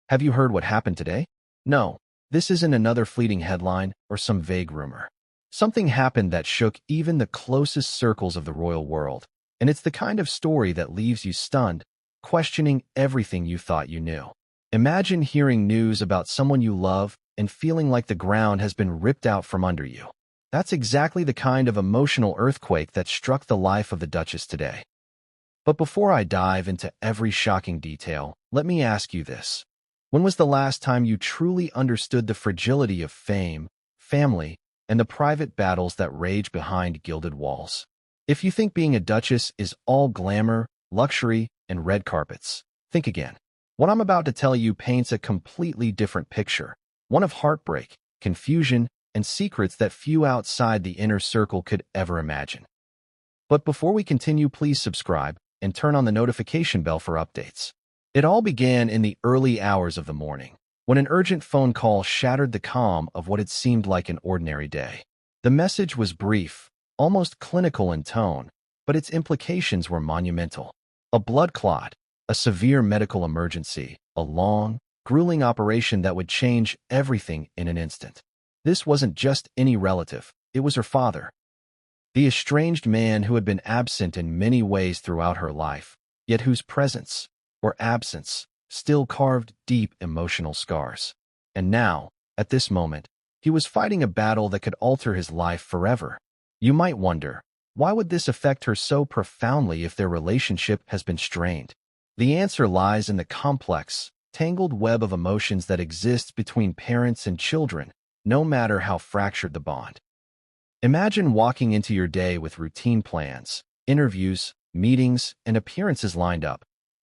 Have you heard what happened today? No, this isn't another fleeting headline or some vague rumor. Something happened that shook even the closest circles of the royal world, and it's the kind of story that leaves you stunned, questioning everything you thought you knew. Imagine hearing news about someone you love and feeling like the ground has been ripped out from under you. That's exactly the kind of emotional earthquake that struck the life of the Duchess today. But before I dive into every shocking detail, let me ask you this. When was the last time you truly understood the fragility of fame, family, and the private battles that rage behind gilded walls? If you think being a duchess is all glamour, luxury, and red carpets, think again. What I'm about to tell you paints a completely different picture, one of heartbreak, confusion, and secrets that few outside the inner circle could ever imagine. But before we continue, please subscribe and turn on the notification bell for updates. It all began in the early hours of the morning, when an urgent phone call shattered the calm of what had seemed like an ordinary day. The message was brief, almost clinical in tone, but its implications were monumental. A blood clot, a severe medical emergency, a long, grueling operation that would change everything in an instant. This wasn't just any relative, it was her father. The estranged man who had been absent in many ways throughout her life, yet whose presence, or absence, still carved deep emotional scars. And now, at this moment, he was fighting a battle that could alter his life forever. You might wonder, why would this affect her so profoundly if their relationship has been strained? The answer lies in the complex, tangled web of emotions that exists between parents and children, no matter how fractured the bond. Imagine walking into your day with routine plans, interviews, meetings, and appearances lined up,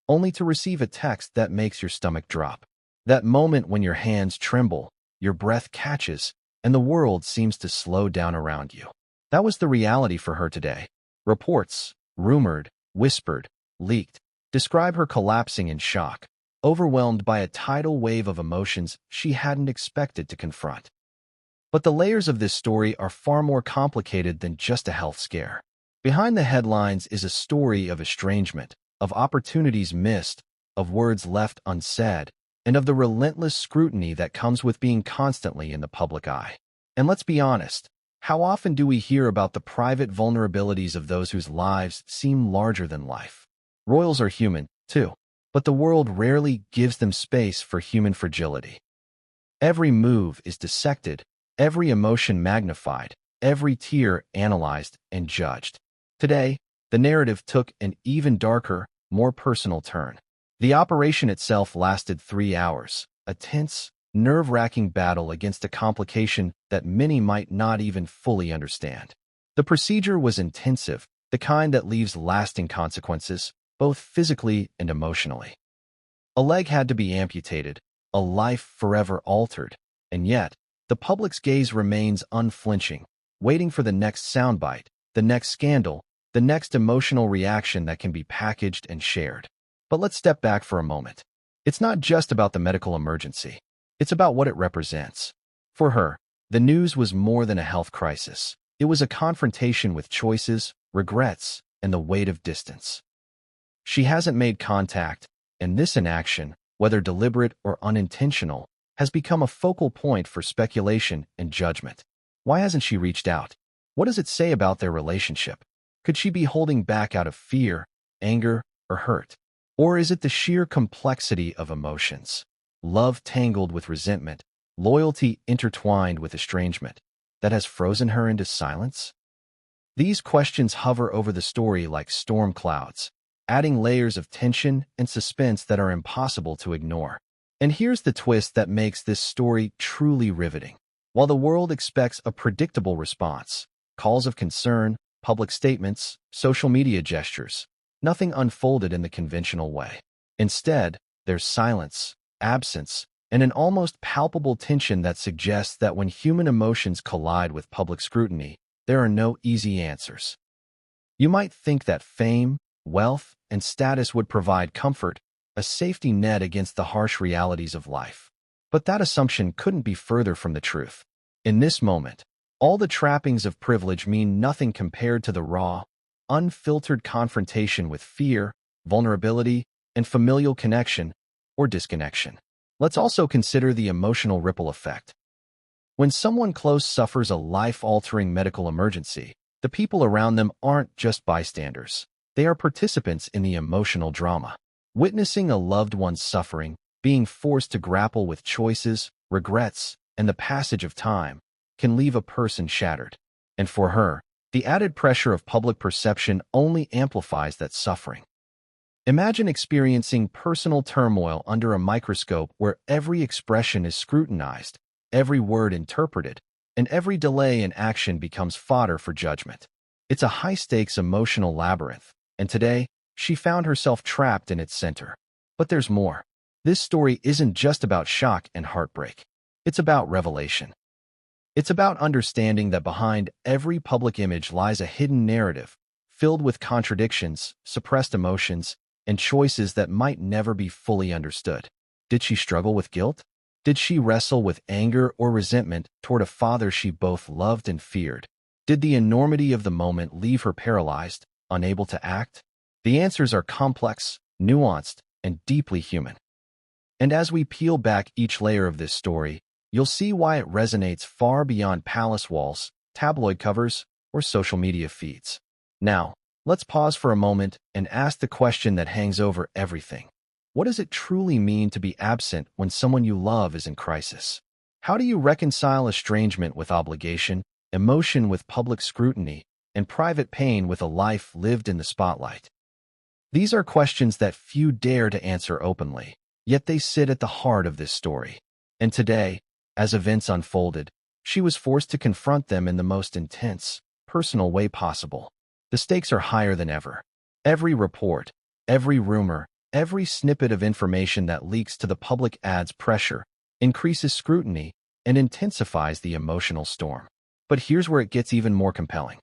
only to receive a text that makes your stomach drop. That moment when your hands tremble, your breath catches, and the world seems to slow down around you. That was the reality for her today. Reports, rumored, whispered, leaked, describe her collapsing in shock, overwhelmed by a tidal wave of emotions she hadn't expected to confront. But the layers of this story are far more complicated than just a health scare. Behind the headlines is a story of estrangement, of opportunities missed, of words left unsaid, and of the relentless scrutiny that comes with being constantly in the public eye. And let's be honest, how often do we hear about the private vulnerabilities of those whose lives seem larger than life? Royals are human, too, but the world rarely gives them space for human fragility. Every move is dissected, every emotion magnified, every tear analyzed and judged. Today, the narrative took an even darker, more personal turn. The operation itself lasted 3 hours, a tense, nerve-wracking battle against a complication that many might not even fully understand. The procedure was intensive, the kind that leaves lasting consequences, both physically and emotionally. A leg had to be amputated, a life forever altered, and yet, the public's gaze remains unflinching, waiting for the next soundbite, the next scandal, the next emotional reaction that can be packaged and shared. But let's step back for a moment. It's not just about the medical emergency. It's about what it represents. For her, the news was more than a health crisis. It was a confrontation with choices, regrets, and the weight of distance. She hasn't made contact, and this inaction, whether deliberate or unintentional, has become a focal point for speculation and judgment. Why hasn't she reached out? What does it say about their relationship? Could she be holding back out of fear, anger, or hurt? Or is it the sheer complexity of emotions, love tangled with resentment, loyalty intertwined with estrangement, that has frozen her into silence? These questions hover over the story like storm clouds, adding layers of tension and suspense that are impossible to ignore. And here's the twist that makes this story truly riveting. While the world expects a predictable response, calls of concern, public statements, social media gestures, nothing unfolded in the conventional way. Instead, there's silence, absence, and an almost palpable tension that suggests that when human emotions collide with public scrutiny, there are no easy answers. You might think that fame, wealth, and status would provide comfort, a safety net against the harsh realities of life. But that assumption couldn't be further from the truth. In this moment, all the trappings of privilege mean nothing compared to the raw, unfiltered confrontation with fear, vulnerability, and familial connection or disconnection. Let's also consider the emotional ripple effect. When someone close suffers a life-altering medical emergency, the people around them aren't just bystanders. They are participants in the emotional drama. Witnessing a loved one's suffering, being forced to grapple with choices, regrets, and the passage of time, can leave a person shattered. And for her, the added pressure of public perception only amplifies that suffering. Imagine experiencing personal turmoil under a microscope where every expression is scrutinized, every word interpreted, and every delay in action becomes fodder for judgment. It's a high-stakes emotional labyrinth, and today, she found herself trapped in its center. But there's more. This story isn't just about shock and heartbreak. It's about revelation. It's about understanding that behind every public image lies a hidden narrative, filled with contradictions, suppressed emotions, and choices that might never be fully understood. Did she struggle with guilt? Did she wrestle with anger or resentment toward a father she both loved and feared? Did the enormity of the moment leave her paralyzed, unable to act? The answers are complex, nuanced, and deeply human. And as we peel back each layer of this story, you'll see why it resonates far beyond palace walls, tabloid covers, or social media feeds. Now, let's pause for a moment and ask the question that hangs over everything. What does it truly mean to be absent when someone you love is in crisis? How do you reconcile estrangement with obligation, emotion with public scrutiny, and private pain with a life lived in the spotlight? These are questions that few dare to answer openly, yet they sit at the heart of this story. And today, as events unfolded, she was forced to confront them in the most intense, personal way possible. The stakes are higher than ever. Every report, every rumor, every snippet of information that leaks to the public adds pressure, increases scrutiny, and intensifies the emotional storm. But here's where it gets even more compelling.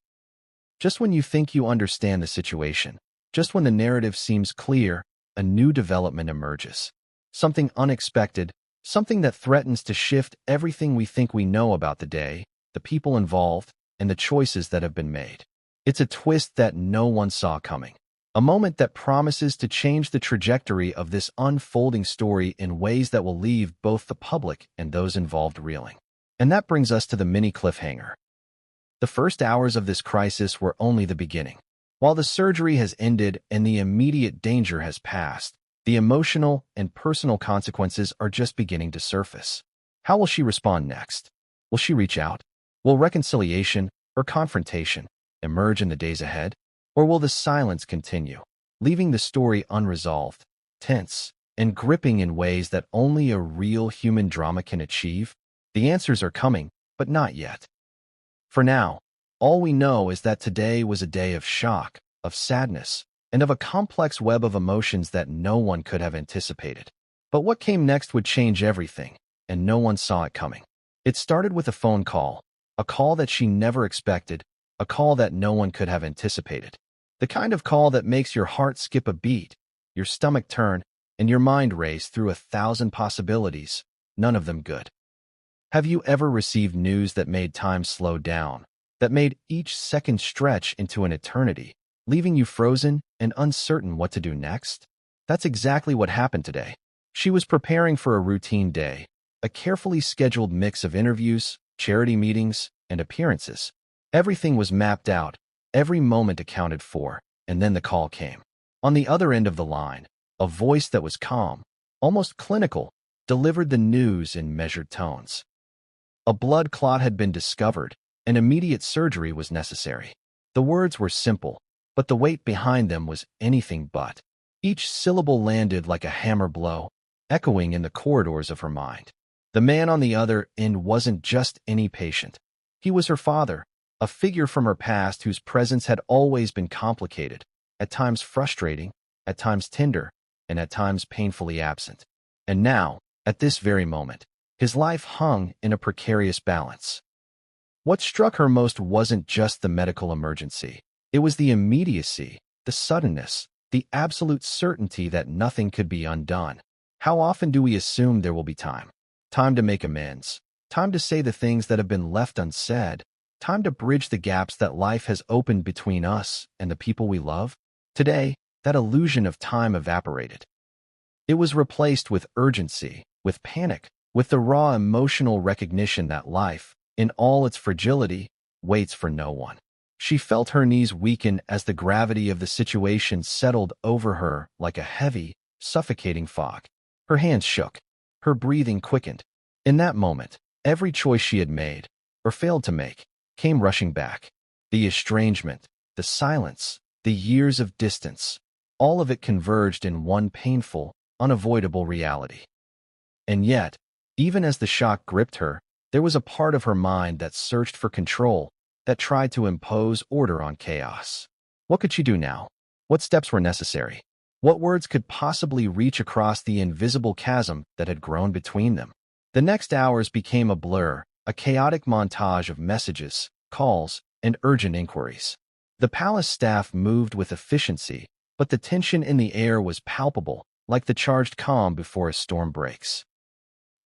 Just when you think you understand the situation, just when the narrative seems clear, a new development emerges. Something unexpected, something that threatens to shift everything we think we know about the day, the people involved, and the choices that have been made. It's a twist that no one saw coming. A moment that promises to change the trajectory of this unfolding story in ways that will leave both the public and those involved reeling. And that brings us to the mini cliffhanger. The first hours of this crisis were only the beginning. While the surgery has ended and the immediate danger has passed, the emotional and personal consequences are just beginning to surface. How will she respond next? Will she reach out? Will reconciliation or confrontation emerge in the days ahead? Or will the silence continue, leaving the story unresolved, tense, and gripping in ways that only a real human drama can achieve? The answers are coming, but not yet. For now, all we know is that today was a day of shock, of sadness, and of a complex web of emotions that no one could have anticipated. But what came next would change everything, and no one saw it coming. It started with a phone call, a call that she never expected, a call that no one could have anticipated. The kind of call that makes your heart skip a beat, your stomach turn, and your mind race through 1,000 possibilities, none of them good. Have you ever received news that made time slow down, that made each second stretch into an eternity, leaving you frozen and uncertain what to do next? That's exactly what happened today. She was preparing for a routine day, a carefully scheduled mix of interviews, charity meetings, and appearances. Everything was mapped out, every moment accounted for, and then the call came. On the other end of the line, a voice that was calm, almost clinical, delivered the news in measured tones. A blood clot had been discovered, and immediate surgery was necessary. The words were simple, but the weight behind them was anything but. Each syllable landed like a hammer blow, echoing in the corridors of her mind. The man on the other end wasn't just any patient. He was her father, a figure from her past whose presence had always been complicated, at times frustrating, at times tender, and at times painfully absent. And now, at this very moment, his life hung in a precarious balance. What struck her most wasn't just the medical emergency. It was the immediacy, the suddenness, the absolute certainty that nothing could be undone. How often do we assume there will be time? Time to make amends. Time to say the things that have been left unsaid. Time to bridge the gaps that life has opened between us and the people we love? Today, that illusion of time evaporated. It was replaced with urgency, with panic, with the raw emotional recognition that life, in all its fragility, waits for no one. She felt her knees weaken as the gravity of the situation settled over her like a heavy, suffocating fog. Her hands shook. Her breathing quickened. In that moment, every choice she had made, or failed to make, came rushing back. The estrangement, the silence, the years of distance, all of it converged in one painful, unavoidable reality. And yet, even as the shock gripped her, there was a part of her mind that searched for control, that tried to impose order on chaos. What could she do now? What steps were necessary? What words could possibly reach across the invisible chasm that had grown between them? The next hours became a blur, a chaotic montage of messages, calls, and urgent inquiries. The palace staff moved with efficiency, but the tension in the air was palpable, like the charged calm before a storm breaks.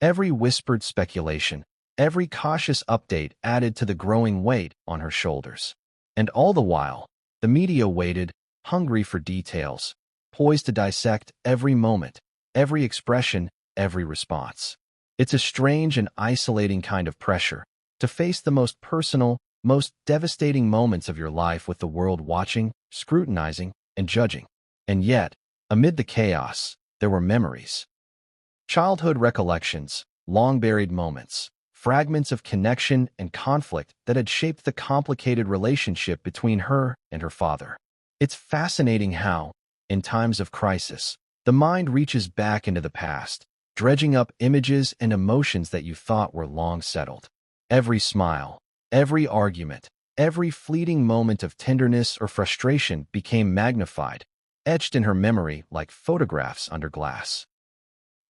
Every whispered speculation, every cautious update added to the growing weight on her shoulders. And all the while, the media waited, hungry for details, poised to dissect every moment, every expression, every response. It's a strange and isolating kind of pressure, to face the most personal, most devastating moments of your life with the world watching, scrutinizing, and judging. And yet, amid the chaos, there were memories. Childhood recollections, long-buried moments, fragments of connection and conflict that had shaped the complicated relationship between her and her father. It's fascinating how, in times of crisis, the mind reaches back into the past, dredging up images and emotions that you thought were long settled. Every smile, every argument, every fleeting moment of tenderness or frustration became magnified, etched in her memory like photographs under glass.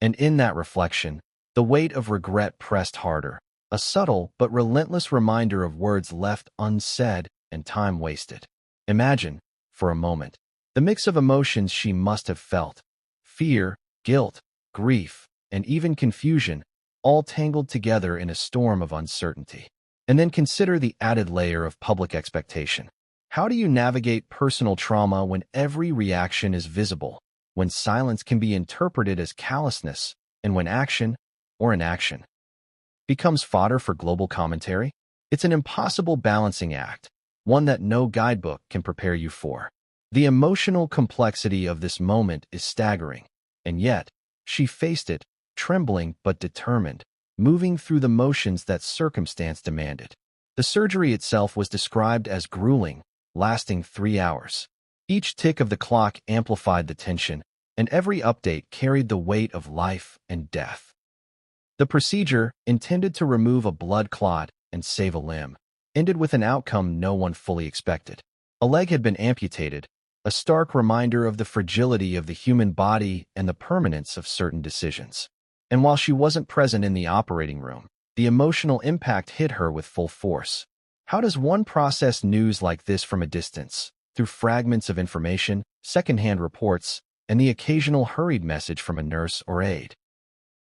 And in that reflection, the weight of regret pressed harder, a subtle but relentless reminder of words left unsaid and time wasted. Imagine, for a moment, the mix of emotions she must have felt: fear, guilt, grief, and even confusion, all tangled together in a storm of uncertainty. And then consider the added layer of public expectation. How do you navigate personal trauma when every reaction is visible, when silence can be interpreted as callousness, and when action, or inaction, becomes fodder for global commentary? It's an impossible balancing act, one that no guidebook can prepare you for. The emotional complexity of this moment is staggering, and yet, she faced it, trembling but determined, moving through the motions that circumstance demanded. The surgery itself was described as grueling, lasting 3 hours. Each tick of the clock amplified the tension, and every update carried the weight of life and death. The procedure, intended to remove a blood clot and save a limb, ended with an outcome no one fully expected. A leg had been amputated, a stark reminder of the fragility of the human body and the permanence of certain decisions. And while she wasn't present in the operating room, the emotional impact hit her with full force. How does one process news like this from a distance, through fragments of information, secondhand reports, and the occasional hurried message from a nurse or aide?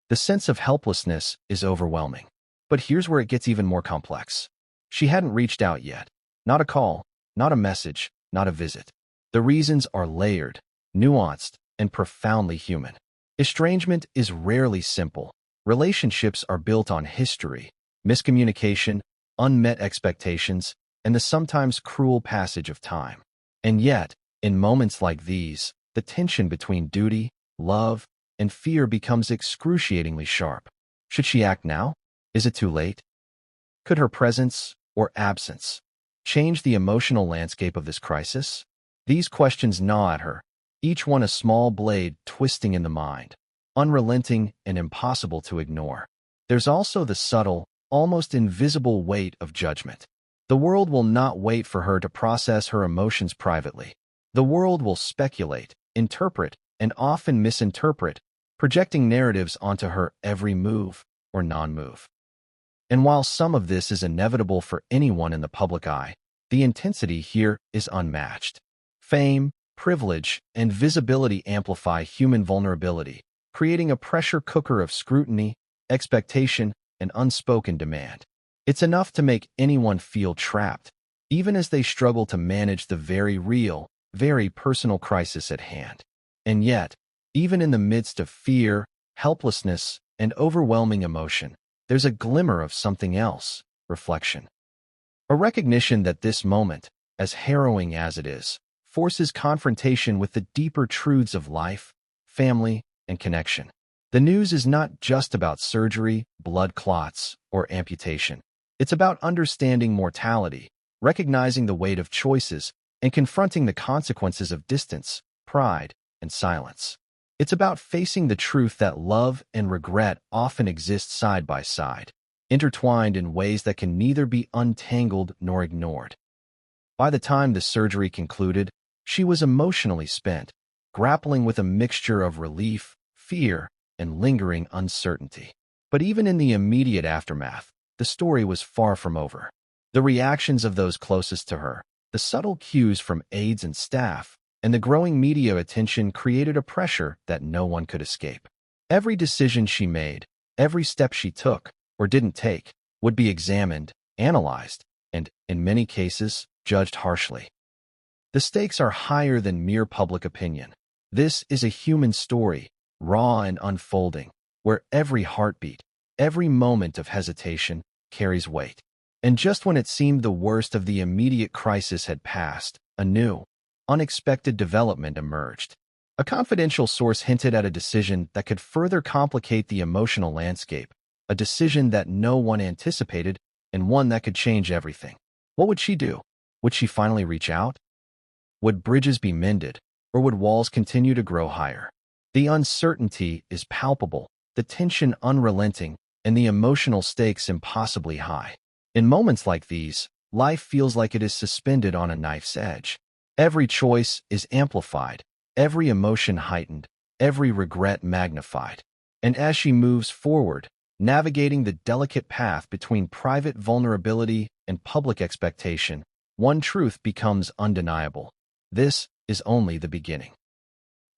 The sense of helplessness is overwhelming. But here's where it gets even more complex. She hadn't reached out yet. Not a call, not a message, not a visit. The reasons are layered, nuanced, and profoundly human. Estrangement is rarely simple. Relationships are built on history, miscommunication, unmet expectations, and the sometimes cruel passage of time. And yet, in moments like these, the tension between duty, love, and fear becomes excruciatingly sharp. Should she act now? Is it too late? Could her presence, or absence, change the emotional landscape of this crisis? These questions gnaw at her, each one a small blade twisting in the mind, unrelenting and impossible to ignore. There's also the subtle, almost invisible weight of judgment. The world will not wait for her to process her emotions privately. The world will speculate, interpret, and often misinterpret, projecting narratives onto her every move or non-move. And while some of this is inevitable for anyone in the public eye, the intensity here is unmatched. Fame, privilege, and visibility amplify human vulnerability, creating a pressure cooker of scrutiny, expectation, and unspoken demand. It's enough to make anyone feel trapped, even as they struggle to manage the very real, very personal crisis at hand. And yet, even in the midst of fear, helplessness, and overwhelming emotion, there's a glimmer of something else, reflection. A recognition that this moment, as harrowing as it is, forces confrontation with the deeper truths of life, family, and connection. The news is not just about surgery, blood clots, or amputation. It's about understanding mortality, recognizing the weight of choices, and confronting the consequences of distance, pride, and silence. It's about facing the truth that love and regret often exist side by side, intertwined in ways that can neither be untangled nor ignored. By the time the surgery concluded, she was emotionally spent, grappling with a mixture of relief, fear, and lingering uncertainty. But even in the immediate aftermath, the story was far from over. The reactions of those closest to her, the subtle cues from aides and staff, and the growing media attention created a pressure that no one could escape. Every decision she made, every step she took, or didn't take, would be examined, analyzed, and, in many cases, judged harshly. The stakes are higher than mere public opinion. This is a human story, raw and unfolding, where every heartbeat, every moment of hesitation carries weight. And just when it seemed the worst of the immediate crisis had passed, a new, unexpected development emerged. A confidential source hinted at a decision that could further complicate the emotional landscape, a decision that no one anticipated, and one that could change everything. What would she do? Would she finally reach out? Would bridges be mended, or would walls continue to grow higher? The uncertainty is palpable, the tension unrelenting, and the emotional stakes impossibly high. In moments like these, life feels like it is suspended on a knife's edge. Every choice is amplified, every emotion heightened, every regret magnified. And as she moves forward, navigating the delicate path between private vulnerability and public expectation, one truth becomes undeniable. This is only the beginning.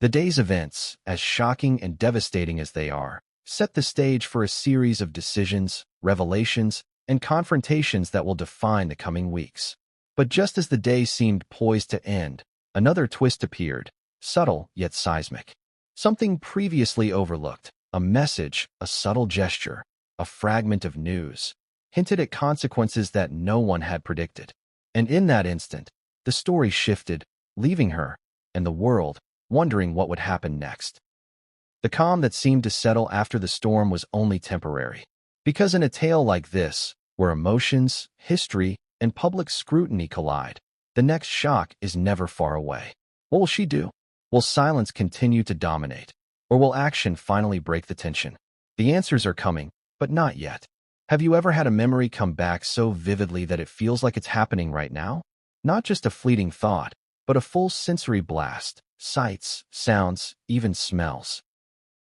The day's events, as shocking and devastating as they are, set the stage for a series of decisions, revelations, and confrontations that will define the coming weeks. But just as the day seemed poised to end, another twist appeared, subtle yet seismic. Something previously overlooked, a message, a subtle gesture, a fragment of news, hinted at consequences that no one had predicted. And in that instant, the story shifted, leaving her, and the world, wondering what would happen next. The calm that seemed to settle after the storm was only temporary. Because in a tale like this, where emotions, history, and public scrutiny collide, the next shock is never far away. What will she do? Will silence continue to dominate? Or will action finally break the tension? The answers are coming, but not yet. Have you ever had a memory come back so vividly that it feels like it's happening right now? Not just a fleeting thought, but a full sensory blast, sights, sounds, even smells.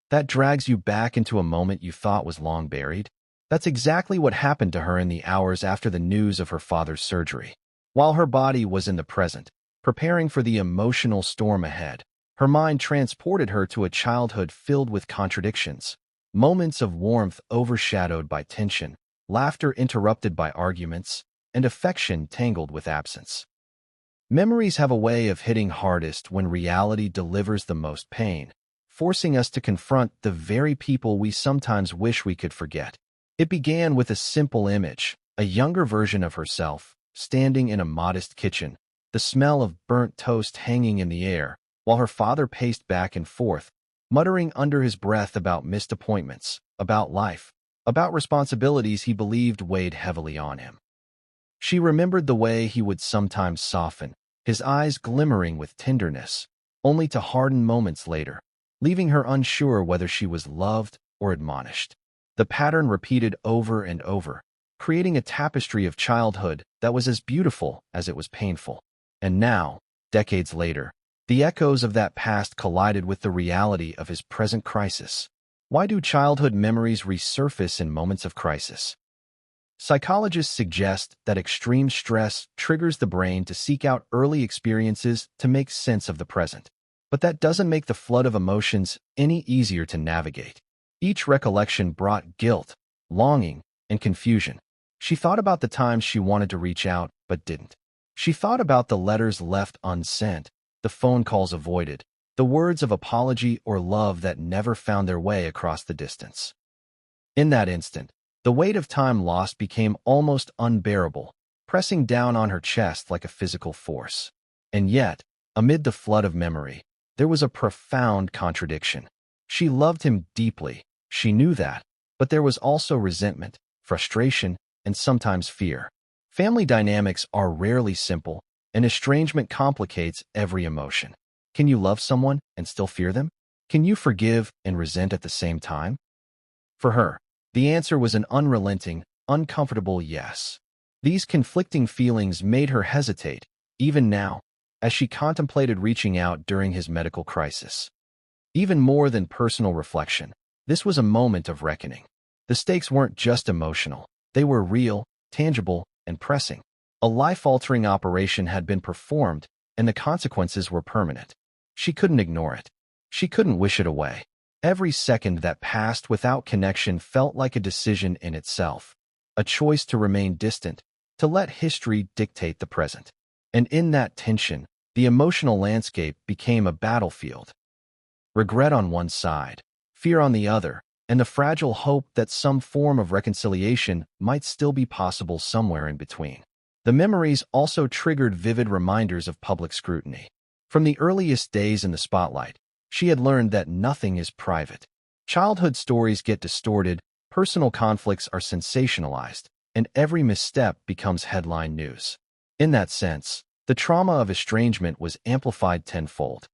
That drags you back into a moment you thought was long buried? That's exactly what happened to her in the hours after the news of her father's surgery. While her body was in the present, preparing for the emotional storm ahead, her mind transported her to a childhood filled with contradictions, moments of warmth overshadowed by tension, laughter interrupted by arguments, and affection tangled with absence. Memories have a way of hitting hardest when reality delivers the most pain, forcing us to confront the very people we sometimes wish we could forget. It began with a simple image, a younger version of herself, standing in a modest kitchen, the smell of burnt toast hanging in the air, while her father paced back and forth, muttering under his breath about missed appointments, about life, about responsibilities he believed weighed heavily on him. She remembered the way he would sometimes soften, his eyes glimmering with tenderness, only to harden moments later, leaving her unsure whether she was loved or admonished. The pattern repeated over and over, creating a tapestry of childhood that was as beautiful as it was painful. And now, decades later, the echoes of that past collided with the reality of his present crisis. Why do childhood memories resurface in moments of crisis? Psychologists suggest that extreme stress triggers the brain to seek out early experiences to make sense of the present. But that doesn't make the flood of emotions any easier to navigate. Each recollection brought guilt, longing, and confusion. She thought about the times she wanted to reach out but didn't. She thought about the letters left unsent, the phone calls avoided, the words of apology or love that never found their way across the distance. In that instant, the weight of time lost became almost unbearable, pressing down on her chest like a physical force. And yet, amid the flood of memory, there was a profound contradiction. She loved him deeply, she knew that, but there was also resentment, frustration, and sometimes fear. Family dynamics are rarely simple, and estrangement complicates every emotion. Can you love someone and still fear them? Can you forgive and resent at the same time? For her, the answer was an unrelenting, uncomfortable yes. These conflicting feelings made her hesitate, even now, as she contemplated reaching out during his medical crisis. Even more than personal reflection, this was a moment of reckoning. The stakes weren't just emotional, they were real, tangible, and pressing. A life-altering operation had been performed, and the consequences were permanent. She couldn't ignore it. She couldn't wish it away. Every second that passed without connection felt like a decision in itself, a choice to remain distant, to let history dictate the present. And in that tension, the emotional landscape became a battlefield. Regret on one side, fear on the other, and the fragile hope that some form of reconciliation might still be possible somewhere in between. The memories also triggered vivid reminders of public scrutiny. From the earliest days in the spotlight, she had learned that nothing is private. Childhood stories get distorted, personal conflicts are sensationalized, and every misstep becomes headline news. In that sense, the trauma of estrangement was amplified tenfold.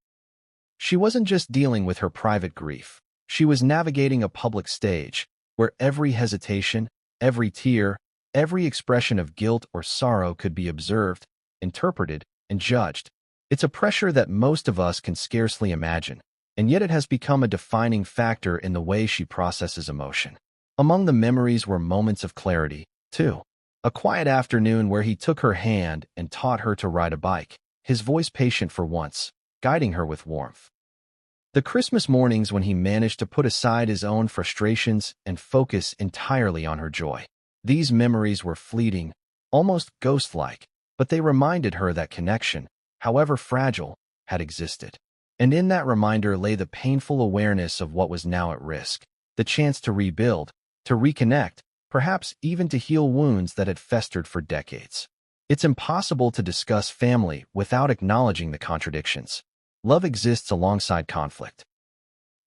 She wasn't just dealing with her private grief. She was navigating a public stage where every hesitation, every tear, every expression of guilt or sorrow could be observed, interpreted, and judged. It's a pressure that most of us can scarcely imagine, and yet it has become a defining factor in the way she processes emotion. Among the memories were moments of clarity, too. A quiet afternoon where he took her hand and taught her to ride a bike, his voice patient for once, guiding her with warmth. The Christmas mornings when he managed to put aside his own frustrations and focus entirely on her joy. These memories were fleeting, almost ghost-like, but they reminded her that connection, however fragile, had existed. And in that reminder lay the painful awareness of what was now at risk, the chance to rebuild, to reconnect, perhaps even to heal wounds that had festered for decades. It's impossible to discuss family without acknowledging the contradictions. Love exists alongside conflict.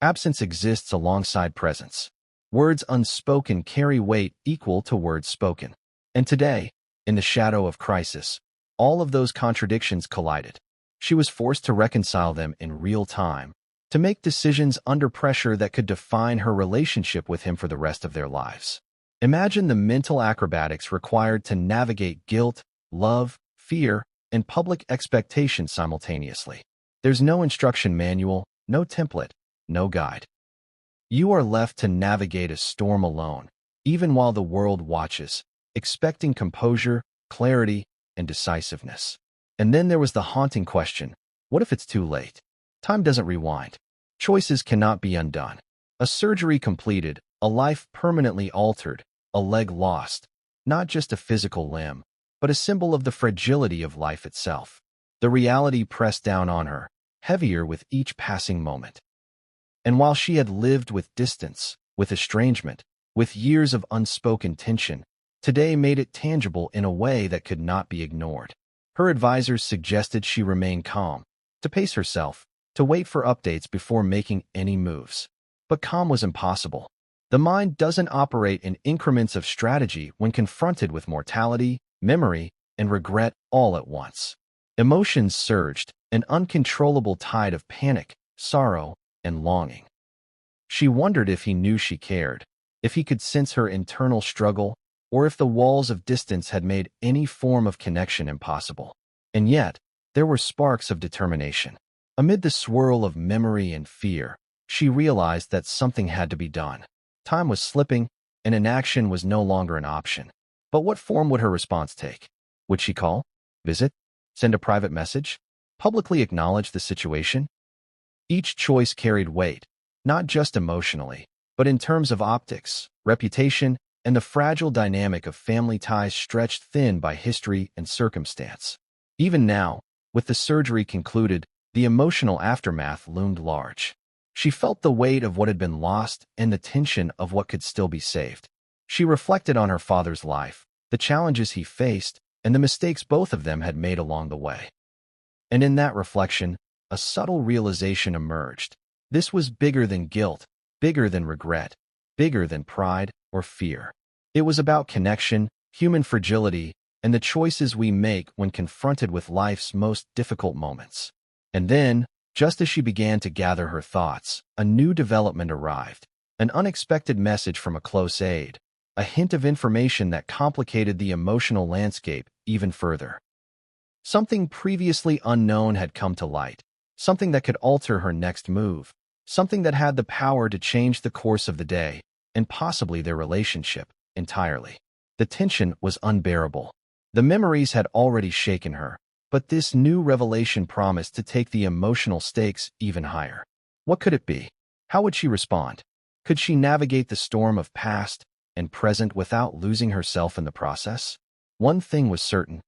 Absence exists alongside presence. Words unspoken carry weight equal to words spoken. And today, in the shadow of crisis, all of those contradictions collided. She was forced to reconcile them in real time, to make decisions under pressure that could define her relationship with him for the rest of their lives. Imagine the mental acrobatics required to navigate guilt, love, fear, and public expectations simultaneously. There's no instruction manual, no template, no guide. You are left to navigate a storm alone, even while the world watches, expecting composure, clarity, and decisiveness. And then there was the haunting question, what if it's too late? Time doesn't rewind. Choices cannot be undone. A surgery completed, a life permanently altered, a leg lost, not just a physical limb, but a symbol of the fragility of life itself. The reality pressed down on her, heavier with each passing moment. And while she had lived with distance, with estrangement, with years of unspoken tension, today made it tangible in a way that could not be ignored. Her advisors suggested she remain calm, to pace herself, to wait for updates before making any moves. But calm was impossible. The mind doesn't operate in increments of strategy when confronted with mortality, memory, and regret all at once. Emotions surged, an uncontrollable tide of panic, sorrow, and longing. She wondered if he knew she cared, if he could sense her internal struggle, or if the walls of distance had made any form of connection impossible. And yet, there were sparks of determination. Amid the swirl of memory and fear, she realized that something had to be done. Time was slipping, and inaction was no longer an option. But what form would her response take? Would she call? Visit? Send a private message? Publicly acknowledge the situation? Each choice carried weight, not just emotionally, but in terms of optics, reputation, and the fragile dynamic of family ties stretched thin by history and circumstance. Even now, with the surgery concluded, the emotional aftermath loomed large. She felt the weight of what had been lost and the tension of what could still be saved. She reflected on her father's life, the challenges he faced, and the mistakes both of them had made along the way. And in that reflection, a subtle realization emerged. This was bigger than guilt, bigger than regret, bigger than pride or fear. It was about connection, human fragility, and the choices we make when confronted with life's most difficult moments. And then, just as she began to gather her thoughts, a new development arrived. An unexpected message from a close aide, a hint of information that complicated the emotional landscape even further. Something previously unknown had come to light, something that could alter her next move, something that had the power to change the course of the day, and possibly their relationship, entirely. The tension was unbearable. The memories had already shaken her, but this new revelation promised to take the emotional stakes even higher. What could it be? How would she respond? Could she navigate the storm of past and present without losing herself in the process? One thing was certain.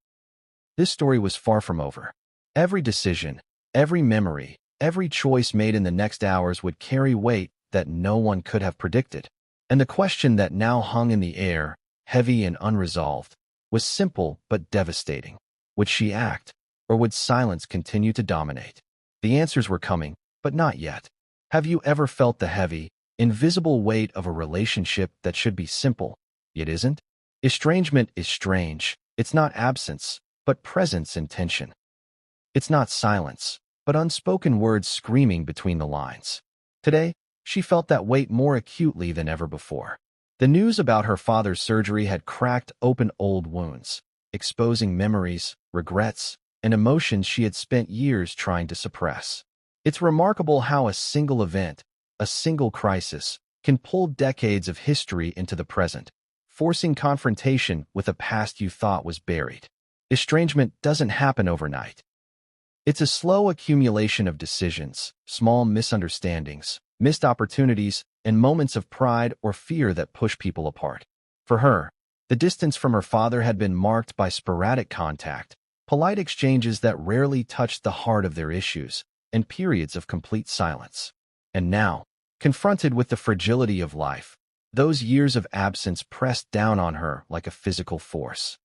This story was far from over. Every decision, every memory, every choice made in the next hours would carry weight that no one could have predicted. And the question that now hung in the air, heavy and unresolved, was simple but devastating. Would she act, or would silence continue to dominate? The answers were coming, but not yet. Have you ever felt the heavy, invisible weight of a relationship that should be simple, yet isn't? Estrangement is strange. It's not absence, but presence and tension. It's not silence, but unspoken words screaming between the lines. Today, she felt that weight more acutely than ever before. The news about her father's surgery had cracked open old wounds, exposing memories, regrets, and emotions she had spent years trying to suppress. It's remarkable how a single event, a single crisis, can pull decades of history into the present, forcing confrontation with a past you thought was buried. Estrangement doesn't happen overnight. It's a slow accumulation of decisions, small misunderstandings, missed opportunities, and moments of pride or fear that push people apart. For her, the distance from her father had been marked by sporadic contact, polite exchanges that rarely touched the heart of their issues, and periods of complete silence. And now, confronted with the fragility of life, those years of absence pressed down on her like a physical force.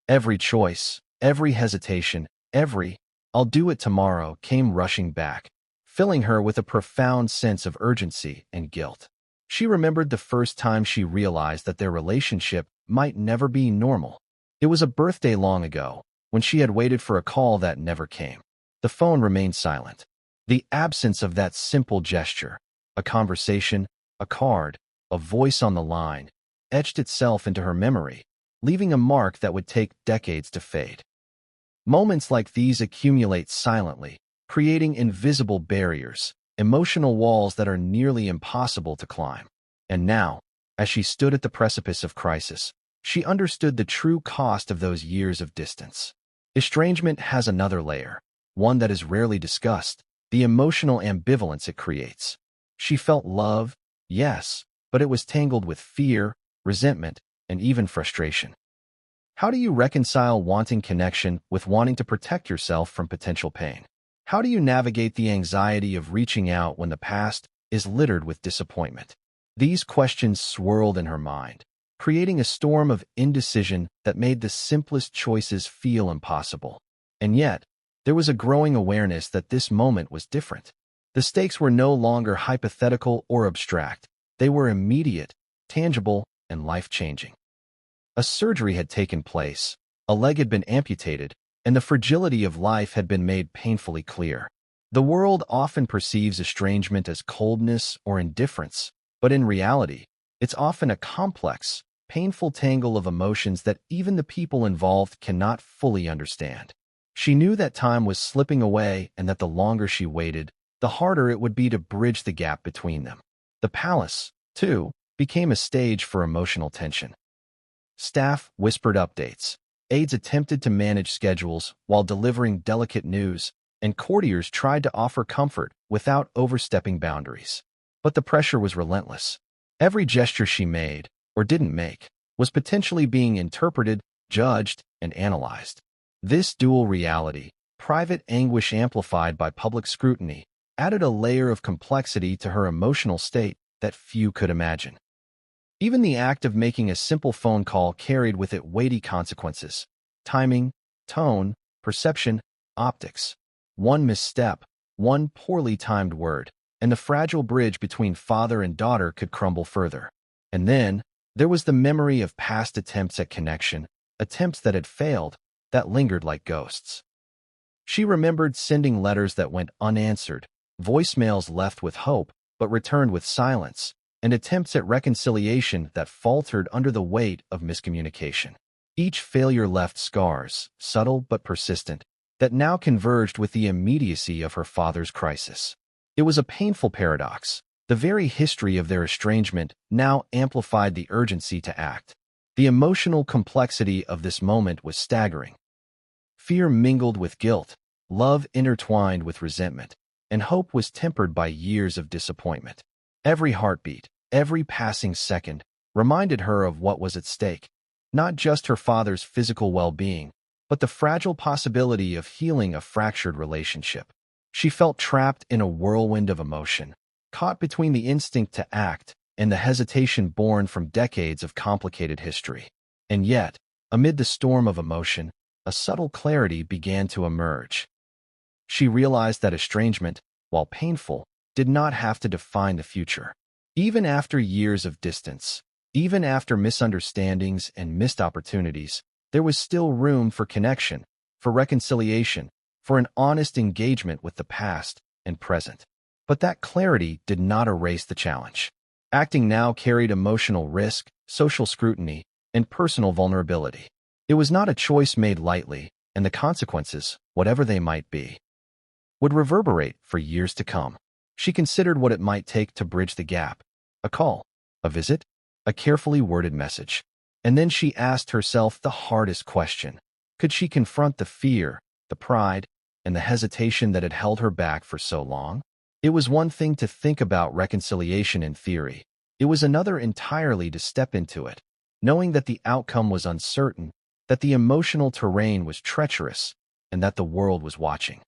Every choice, every hesitation, every "I'll do it tomorrow" came rushing back, filling her with a profound sense of urgency and guilt. She remembered the first time she realized that their relationship might never be normal. It was a birthday long ago, when she had waited for a call that never came. The phone remained silent. The absence of that simple gesture, a conversation, a card, a voice on the line, etched itself into her memory, leaving a mark that would take decades to fade. Moments like these accumulate silently, creating invisible barriers, emotional walls that are nearly impossible to climb. And now, as she stood at the precipice of crisis, she understood the true cost of those years of distance. Estrangement has another layer, one that is rarely discussed, the emotional ambivalence it creates. She felt love, yes, but it was tangled with fear, resentment, and even frustration. How do you reconcile wanting connection with wanting to protect yourself from potential pain? How do you navigate the anxiety of reaching out when the past is littered with disappointment? These questions swirled in her mind, creating a storm of indecision that made the simplest choices feel impossible. And yet, there was a growing awareness that this moment was different. The stakes were no longer hypothetical or abstract. They were immediate, tangible, and life-changing. A surgery had taken place, a leg had been amputated, and the fragility of life had been made painfully clear. The world often perceives estrangement as coldness or indifference, but in reality, it's often a complex, painful tangle of emotions that even the people involved cannot fully understand. She knew that time was slipping away and that the longer she waited, the harder it would be to bridge the gap between them. The palace, too, became a stage for emotional tension. Staff whispered updates. Aides attempted to manage schedules while delivering delicate news, and courtiers tried to offer comfort without overstepping boundaries. But the pressure was relentless. Every gesture she made, or didn't make, was potentially being interpreted, judged, and analyzed. This dual reality, private anguish amplified by public scrutiny, added a layer of complexity to her emotional state that few could imagine. Even the act of making a simple phone call carried with it weighty consequences: timing, tone, perception, optics. One misstep, one poorly timed word, and the fragile bridge between father and daughter could crumble further. And then, there was the memory of past attempts at connection, attempts that had failed, that lingered like ghosts. She remembered sending letters that went unanswered, voicemails left with hope but returned with silence, and attempts at reconciliation that faltered under the weight of miscommunication. Each failure left scars, subtle but persistent, that now converged with the immediacy of her father's crisis. It was a painful paradox. The very history of their estrangement now amplified the urgency to act. The emotional complexity of this moment was staggering. Fear mingled with guilt, love intertwined with resentment, and hope was tempered by years of disappointment. Every heartbeat, every passing second, reminded her of what was at stake. Not just her father's physical well-being, but the fragile possibility of healing a fractured relationship. She felt trapped in a whirlwind of emotion, caught between the instinct to act and the hesitation born from decades of complicated history. And yet, amid the storm of emotion, a subtle clarity began to emerge. She realized that estrangement, while painful, did not have to define the future. Even after years of distance, even after misunderstandings and missed opportunities, there was still room for connection, for reconciliation, for an honest engagement with the past and present. But that clarity did not erase the challenge. Acting now carried emotional risk, social scrutiny, and personal vulnerability. It was not a choice made lightly, and the consequences, whatever they might be, would reverberate for years to come. She considered what it might take to bridge the gap: a call, a visit, a carefully worded message. And then she asked herself the hardest question. Could she confront the fear, the pride, and the hesitation that had held her back for so long? It was one thing to think about reconciliation in theory. It was another entirely to step into it, knowing that the outcome was uncertain, that the emotional terrain was treacherous, and that the world was watching.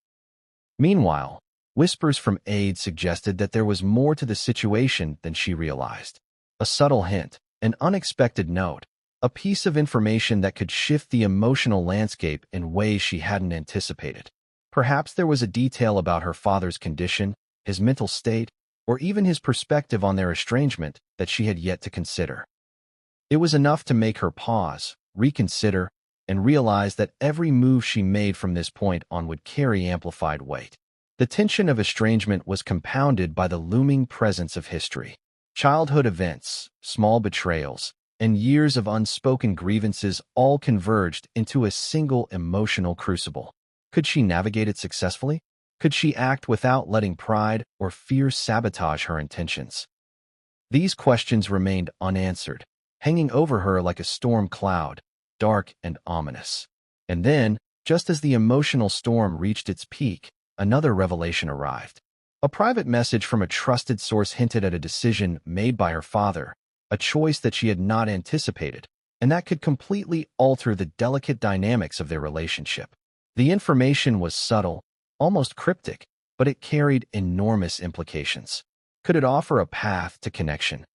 Meanwhile, whispers from aides suggested that there was more to the situation than she realized. A subtle hint, an unexpected note, a piece of information that could shift the emotional landscape in ways she hadn't anticipated. Perhaps there was a detail about her father's condition, his mental state, or even his perspective on their estrangement that she had yet to consider. It was enough to make her pause, reconsider, and realize that every move she made from this point on would carry amplified weight. The tension of estrangement was compounded by the looming presence of history. Childhood events, small betrayals, and years of unspoken grievances all converged into a single emotional crucible. Could she navigate it successfully? Could she act without letting pride or fear sabotage her intentions? These questions remained unanswered, hanging over her like a storm cloud, dark and ominous. And then, just as the emotional storm reached its peak, another revelation arrived. A private message from a trusted source hinted at a decision made by her father, a choice that she had not anticipated, and that could completely alter the delicate dynamics of their relationship. The information was subtle, almost cryptic, but it carried enormous implications. Could it offer a path to connection?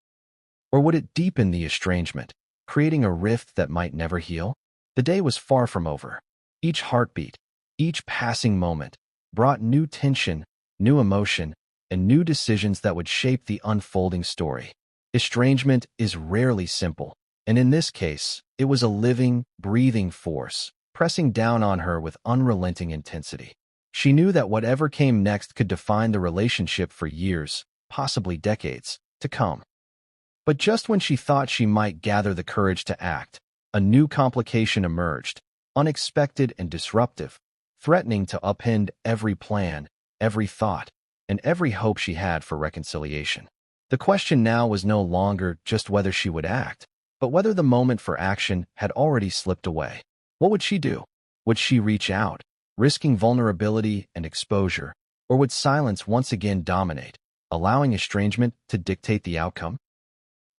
Or would it deepen the estrangement, creating a rift that might never heal? The day was far from over. Each heartbeat, each passing moment, brought new tension, new emotion, and new decisions that would shape the unfolding story. Estrangement is rarely simple, and in this case, it was a living, breathing force, pressing down on her with unrelenting intensity. She knew that whatever came next could define the relationship for years, possibly decades, to come. But just when she thought she might gather the courage to act, a new complication emerged, unexpected and disruptive, threatening to upend every plan, every thought, and every hope she had for reconciliation. The question now was no longer just whether she would act, but whether the moment for action had already slipped away. What would she do? Would she reach out, risking vulnerability and exposure, or would silence once again dominate, allowing estrangement to dictate the outcome?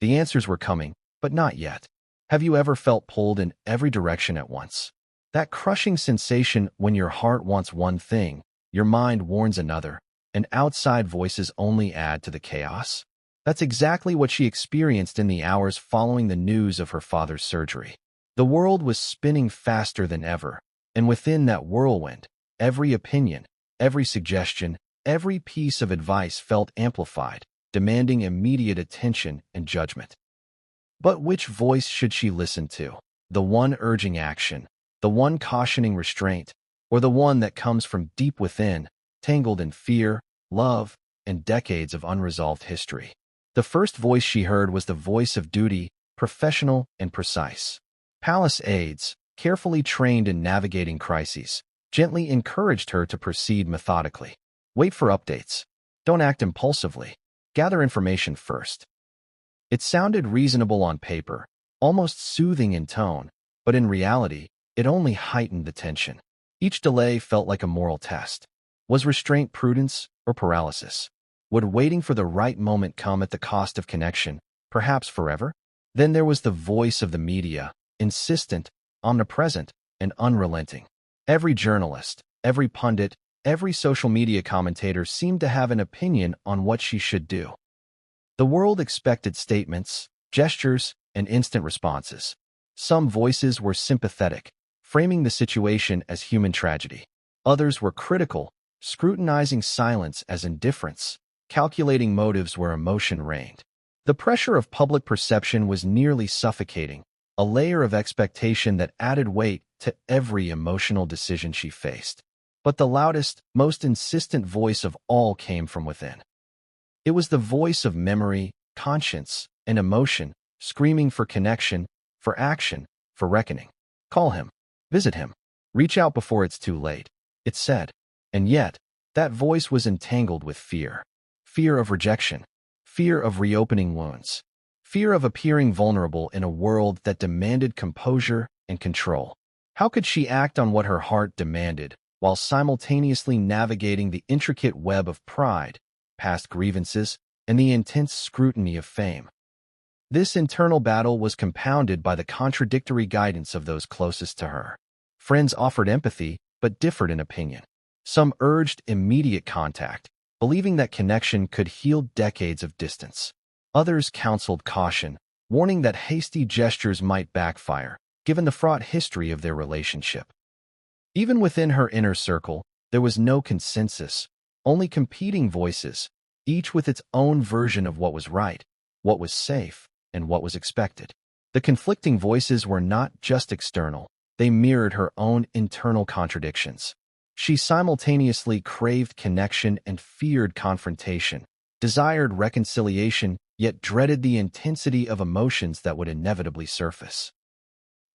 The answers were coming, but not yet. Have you ever felt pulled in every direction at once? That crushing sensation when your heart wants one thing, your mind warns another, and outside voices only add to the chaos? That's exactly what she experienced in the hours following the news of her father's surgery. The world was spinning faster than ever, and within that whirlwind, every opinion, every suggestion, every piece of advice felt amplified, demanding immediate attention and judgment. But which voice should she listen to? The one urging action, the one cautioning restraint, or the one that comes from deep within, tangled in fear, love, and decades of unresolved history? The first voice she heard was the voice of duty, professional and precise. Palace aides, carefully trained in navigating crises, gently encouraged her to proceed methodically. Wait for updates. Don't act impulsively. Gather information first. It sounded reasonable on paper, almost soothing in tone, but in reality, it only heightened the tension. Each delay felt like a moral test. Was restraint prudence or paralysis? Would waiting for the right moment come at the cost of connection, perhaps forever? Then there was the voice of the media, insistent, omnipresent, and unrelenting. Every journalist, every pundit, every social media commentator seemed to have an opinion on what she should do. The world expected statements, gestures, and instant responses. Some voices were sympathetic, framing the situation as human tragedy. Others were critical, scrutinizing silence as indifference, calculating motives where emotion reigned. The pressure of public perception was nearly suffocating, a layer of expectation that added weight to every emotional decision she faced. But the loudest, most insistent voice of all came from within. It was the voice of memory, conscience, and emotion, screaming for connection, for action, for reckoning. Call him. Visit him. Reach out before it's too late, it said. And yet, that voice was entangled with fear. Fear of rejection. Fear of reopening wounds. Fear of appearing vulnerable in a world that demanded composure and control. How could she act on what her heart demanded, while simultaneously navigating the intricate web of pride, past grievances, and the intense scrutiny of fame? This internal battle was compounded by the contradictory guidance of those closest to her. Friends offered empathy, but differed in opinion. Some urged immediate contact, believing that connection could heal decades of distance. Others counseled caution, warning that hasty gestures might backfire, given the fraught history of their relationship. Even within her inner circle, there was no consensus, only competing voices, each with its own version of what was right, what was safe, and what was expected. The conflicting voices were not just external, they mirrored her own internal contradictions. She simultaneously craved connection and feared confrontation, desired reconciliation, yet dreaded the intensity of emotions that would inevitably surface.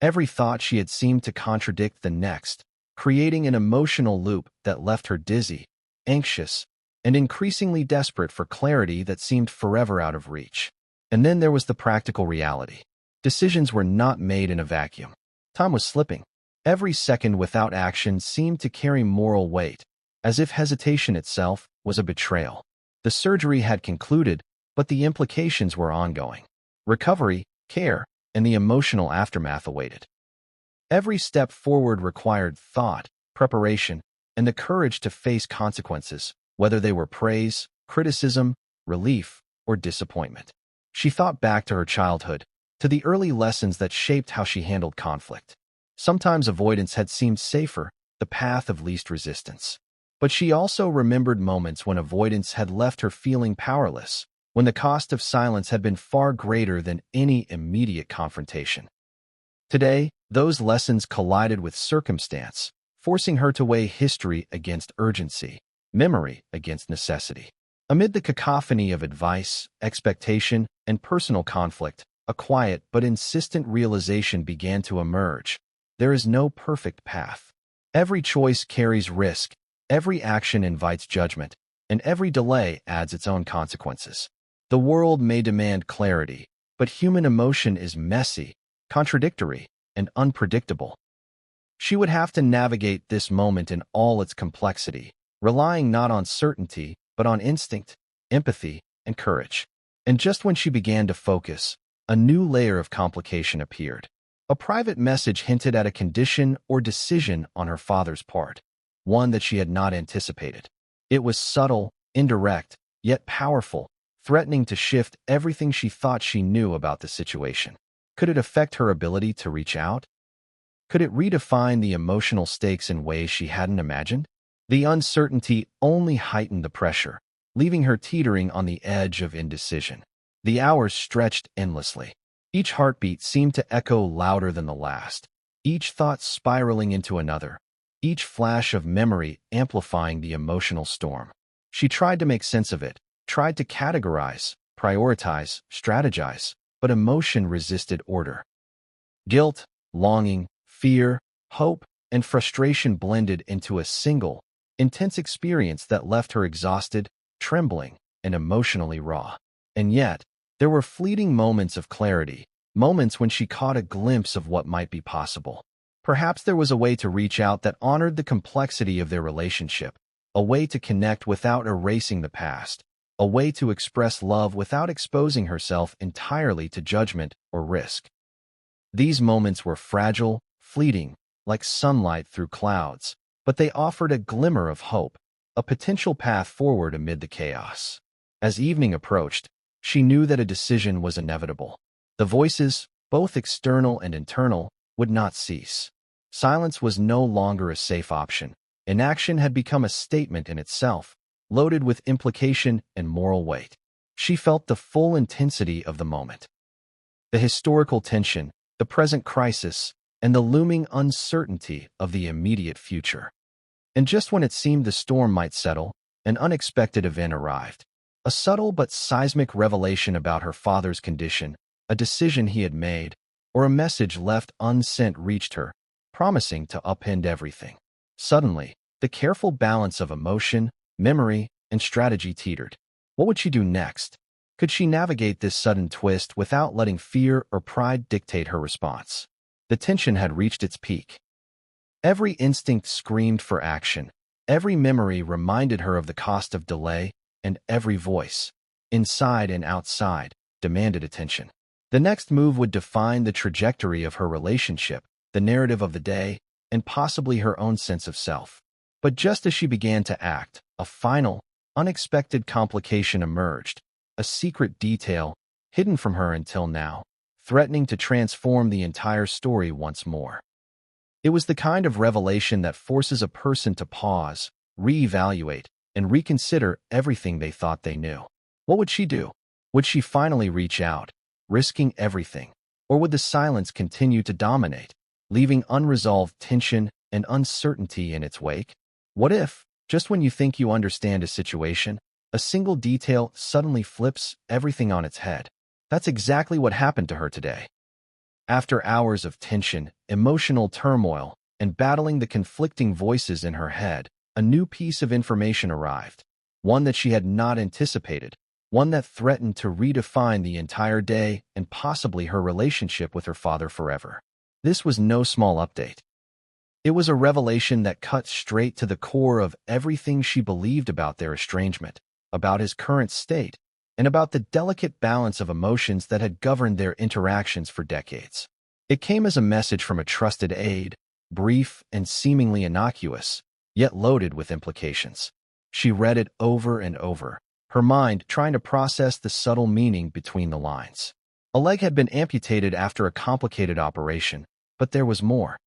Every thought she had seemed to contradict the next, creating an emotional loop that left her dizzy, anxious, and increasingly desperate for clarity that seemed forever out of reach. And then there was the practical reality. Decisions were not made in a vacuum. Time was slipping. Every second without action seemed to carry moral weight, as if hesitation itself was a betrayal. The surgery had concluded, but the implications were ongoing. Recovery, care, and the emotional aftermath awaited. Every step forward required thought, preparation, and the courage to face consequences, whether they were praise, criticism, relief, or disappointment. She thought back to her childhood, to the early lessons that shaped how she handled conflict. Sometimes avoidance had seemed safer, the path of least resistance. But she also remembered moments when avoidance had left her feeling powerless, when the cost of silence had been far greater than any immediate confrontation. Today, those lessons collided with circumstance, forcing her to weigh history against urgency, memory against necessity. Amid the cacophony of advice, expectation, and personal conflict, a quiet but insistent realization began to emerge. There is no perfect path. Every choice carries risk, every action invites judgment, and every delay adds its own consequences. The world may demand clarity, but human emotion is messy, contradictory, and unpredictable. She would have to navigate this moment in all its complexity, relying not on certainty, but on instinct, empathy, and courage. And just when she began to focus, a new layer of complication appeared. A private message hinted at a condition or decision on her father's part, one that she had not anticipated. It was subtle, indirect, yet powerful, threatening to shift everything she thought she knew about the situation. Could it affect her ability to reach out? Could it redefine the emotional stakes in ways she hadn't imagined? The uncertainty only heightened the pressure, leaving her teetering on the edge of indecision. The hours stretched endlessly. Each heartbeat seemed to echo louder than the last, each thought spiraling into another, each flash of memory amplifying the emotional storm. She tried to make sense of it, tried to categorize, prioritize, strategize, but emotion resisted order. Guilt, longing, fear, hope, and frustration blended into a single, intense experience that left her exhausted, trembling, and emotionally raw. And yet, there were fleeting moments of clarity, moments when she caught a glimpse of what might be possible. Perhaps there was a way to reach out that honored the complexity of their relationship, a way to connect without erasing the past, a way to express love without exposing herself entirely to judgment or risk. These moments were fragile, fleeting, like sunlight through clouds, but they offered a glimmer of hope, a potential path forward amid the chaos. As evening approached, she knew that a decision was inevitable. The voices, both external and internal, would not cease. Silence was no longer a safe option. Inaction had become a statement in itself, loaded with implication and moral weight. She felt the full intensity of the moment. The historical tension, the present crisis, and the looming uncertainty of the immediate future. And just when it seemed the storm might settle, an unexpected event arrived. A subtle but seismic revelation about her father's condition, a decision he had made, or a message left unsent reached her, promising to upend everything. Suddenly, the careful balance of emotion, memory, and strategy teetered. What would she do next? Could she navigate this sudden twist without letting fear or pride dictate her response? The tension had reached its peak. Every instinct screamed for action. Every memory reminded her of the cost of delay, and every voice, inside and outside, demanded attention. The next move would define the trajectory of her relationship, the narrative of the day, and possibly her own sense of self. But just as she began to act, a final, unexpected complication emerged, a secret detail, hidden from her until now, threatening to transform the entire story once more. It was the kind of revelation that forces a person to pause, reevaluate, and reconsider everything they thought they knew. What would she do? Would she finally reach out, risking everything? Or would the silence continue to dominate, leaving unresolved tension and uncertainty in its wake? What if, just when you think you understand a situation, a single detail suddenly flips everything on its head? That's exactly what happened to her today. After hours of tension, emotional turmoil, and battling the conflicting voices in her head, a new piece of information arrived, one that she had not anticipated, one that threatened to redefine the entire day and possibly her relationship with her father forever. This was no small update. It was a revelation that cut straight to the core of everything she believed about their estrangement, about his current state, and about the delicate balance of emotions that had governed their interactions for decades. It came as a message from a trusted aide, brief and seemingly innocuous, yet loaded with implications. She read it over and over, her mind trying to process the subtle meaning between the lines. A leg had been amputated after a complicated operation, but there was more.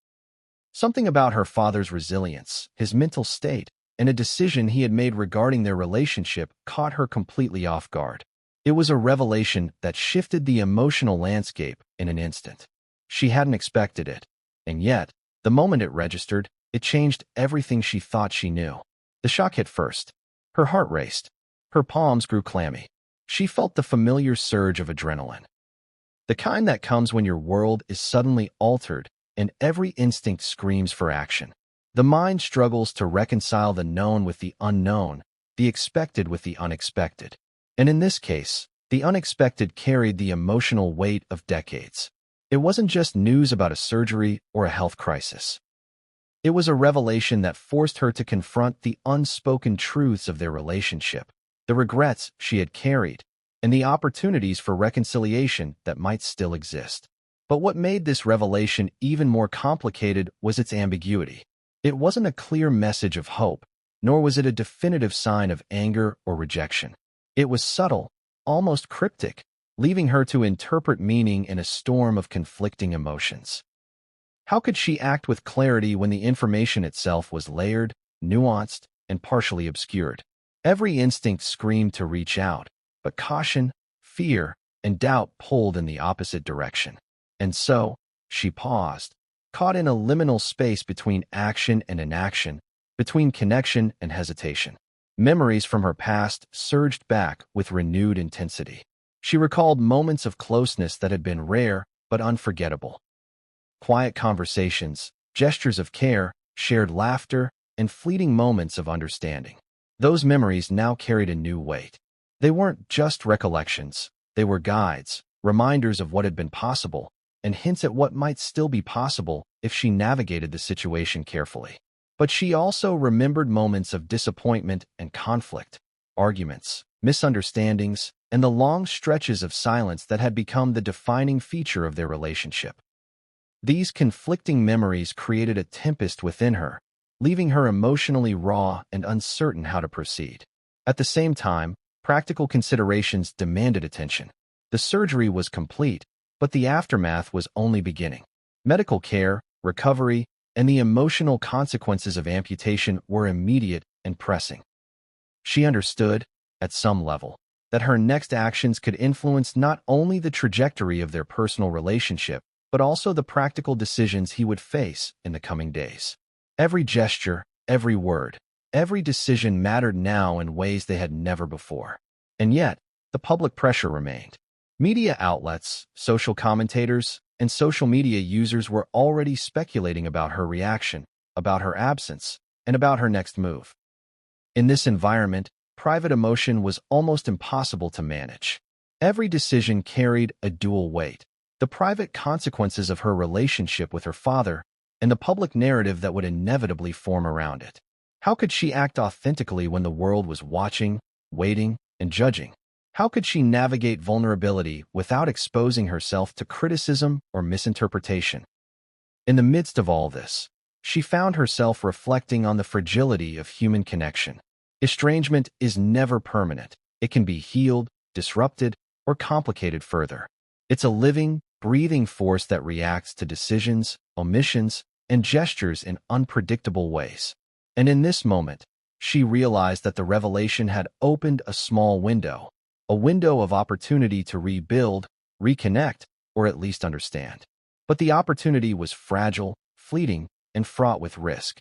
Something about her father's resilience, his mental state, and a decision he had made regarding their relationship caught her completely off guard. It was a revelation that shifted the emotional landscape in an instant. She hadn't expected it, and yet, the moment it registered, it changed everything she thought she knew. The shock hit first. Her heart raced. Her palms grew clammy. She felt the familiar surge of adrenaline. The kind that comes when your world is suddenly altered and every instinct screams for action. The mind struggles to reconcile the known with the unknown, the expected with the unexpected. And in this case, the unexpected carried the emotional weight of decades. It wasn't just news about a surgery or a health crisis. It was a revelation that forced her to confront the unspoken truths of their relationship, the regrets she had carried, and the opportunities for reconciliation that might still exist. But what made this revelation even more complicated was its ambiguity. It wasn't a clear message of hope, nor was it a definitive sign of anger or rejection. It was subtle, almost cryptic, leaving her to interpret meaning in a storm of conflicting emotions. How could she act with clarity when the information itself was layered, nuanced, and partially obscured? Every instinct screamed to reach out, but caution, fear, and doubt pulled in the opposite direction. And so, she paused, caught in a liminal space between action and inaction, between connection and hesitation. Memories from her past surged back with renewed intensity. She recalled moments of closeness that had been rare but unforgettable. Quiet conversations, gestures of care, shared laughter, and fleeting moments of understanding. Those memories now carried a new weight. They weren't just recollections, they were guides, reminders of what had been possible, and hints at what might still be possible if she navigated the situation carefully. But she also remembered moments of disappointment and conflict, arguments, misunderstandings, and the long stretches of silence that had become the defining feature of their relationship. These conflicting memories created a tempest within her, leaving her emotionally raw and uncertain how to proceed. At the same time, practical considerations demanded attention. The surgery was complete, but the aftermath was only beginning. Medical care, recovery, and the emotional consequences of amputation were immediate and pressing. She understood, at some level, that her next actions could influence not only the trajectory of their personal relationship, but also the practical decisions he would face in the coming days. Every gesture, every word, every decision mattered now in ways they had never before. And yet, the public pressure remained. Media outlets, social commentators, and social media users were already speculating about her reaction, about her absence, and about her next move. In this environment, private emotion was almost impossible to manage. Every decision carried a dual weight: the private consequences of her relationship with her father, and the public narrative that would inevitably form around it. How could she act authentically when the world was watching, waiting, and judging? How could she navigate vulnerability without exposing herself to criticism or misinterpretation? In the midst of all this, she found herself reflecting on the fragility of human connection. Estrangement is never permanent. It can be healed, disrupted, or complicated further. It's a living, breathing force that reacts to decisions, omissions, and gestures in unpredictable ways. And in this moment, she realized that the revelation had opened a small window, a window of opportunity to rebuild, reconnect, or at least understand. But the opportunity was fragile, fleeting, and fraught with risk.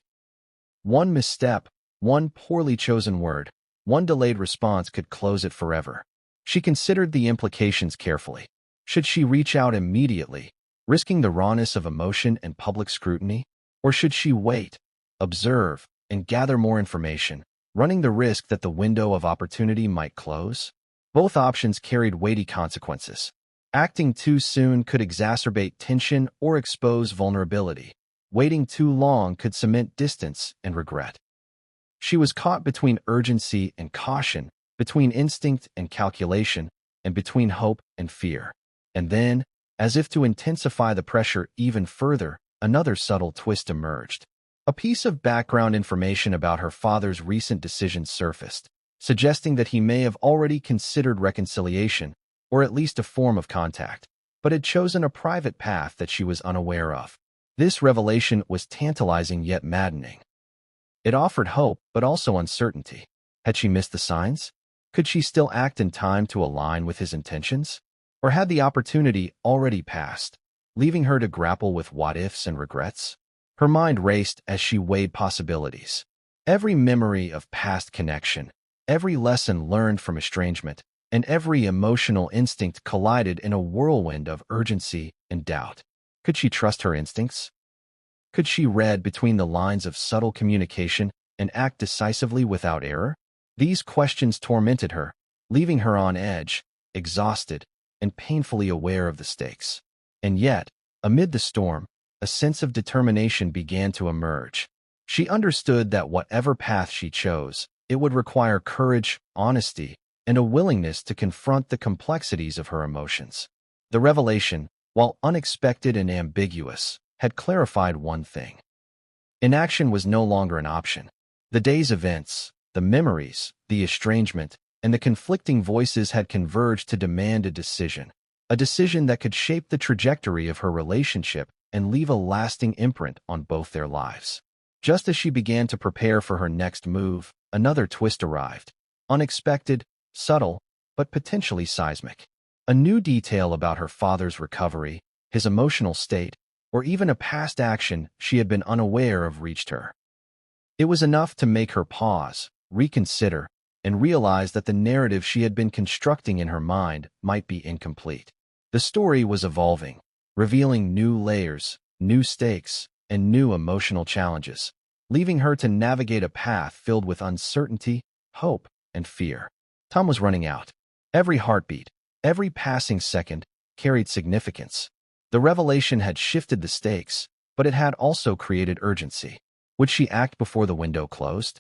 One misstep, one poorly chosen word, one delayed response could close it forever. She considered the implications carefully. Should she reach out immediately, risking the rawness of emotion and public scrutiny? Or should she wait, observe, and gather more information, running the risk that the window of opportunity might close? Both options carried weighty consequences. Acting too soon could exacerbate tension or expose vulnerability. Waiting too long could cement distance and regret. She was caught between urgency and caution, between instinct and calculation, and between hope and fear. And then, as if to intensify the pressure even further, another subtle twist emerged. A piece of background information about her father's recent decision surfaced, suggesting that he may have already considered reconciliation, or at least a form of contact, but had chosen a private path that she was unaware of. This revelation was tantalizing yet maddening. It offered hope, but also uncertainty. Had she missed the signs? Could she still act in time to align with his intentions? Or had the opportunity already passed, leaving her to grapple with what-ifs and regrets? Her mind raced as she weighed possibilities. Every memory of past connection, every lesson learned from estrangement, and every emotional instinct collided in a whirlwind of urgency and doubt. Could she trust her instincts? Could she read between the lines of subtle communication and act decisively without error? These questions tormented her, leaving her on edge, exhausted, and painfully aware of the stakes. And yet, amid the storm, a sense of determination began to emerge. She understood that whatever path she chose, it would require courage, honesty, and a willingness to confront the complexities of her emotions. The revelation, while unexpected and ambiguous, had clarified one thing. Inaction was no longer an option. The day's events, the memories, the estrangement, and the conflicting voices had converged to demand a decision that could shape the trajectory of her relationship and leave a lasting imprint on both their lives. Just as she began to prepare for her next move, another twist arrived. Unexpected, subtle, but potentially seismic. A new detail about her father's recovery, his emotional state, or even a past action she had been unaware of reached her. It was enough to make her pause, reconsider, and realize that the narrative she had been constructing in her mind might be incomplete. The story was evolving, revealing new layers, new stakes, and new emotional challenges, leaving her to navigate a path filled with uncertainty, hope, and fear. Time was running out. Every heartbeat, every passing second, carried significance. The revelation had shifted the stakes, but it had also created urgency. Would she act before the window closed?